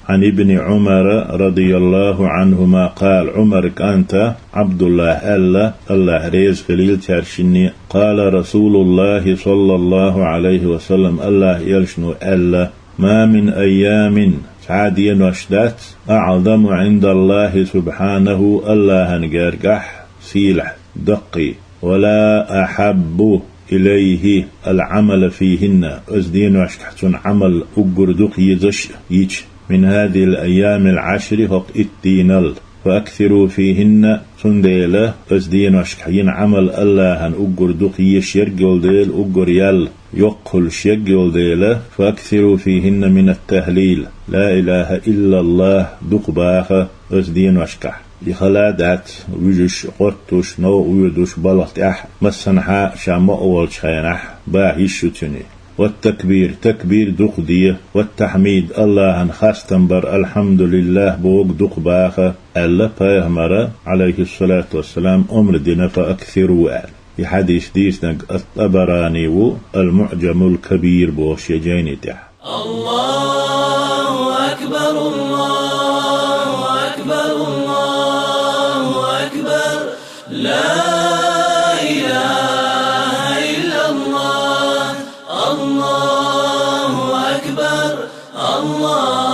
عن ابن عمر رضي الله عنهما قال عمر أنت عبد الله الله ريز خليل ترشني قال رسول الله صلى الله عليه وسلم الله يلشنو ما من أيام عاديا وشدات أعظم عند الله سبحانه الله نجارجح سيلح دقي ولا أحب إليه العمل فيهن أزدين وشكحتون عمل أقردق يزش يج من هذه الأيام العشر هق التينل فأكثروا فيهن سنديلة أزدين وشكحين عمل الله هن أقردق يشيرجل ديل أقريال يقل شيرجل ديلة فأكثروا فيهن من التهليل لا إله إلا الله دقباخ أزدين وشكح لخلادات ويجش قرطوش نو ويدوش بلغت مسنحا شام أول شينح باهيشتني والتكبير تكبير دقدية والتحميد الله أن خاستنبر الحمد لله بوق دقباخ ألا بيهمر عليه الصلاة والسلام أمر دين فأكثروا في حديث ديسنك الطبراني المعجم الكبير بوش يجيني تح الله أكبر الله أكبر الله أكبر لا إله إلا الله الله أكبر الله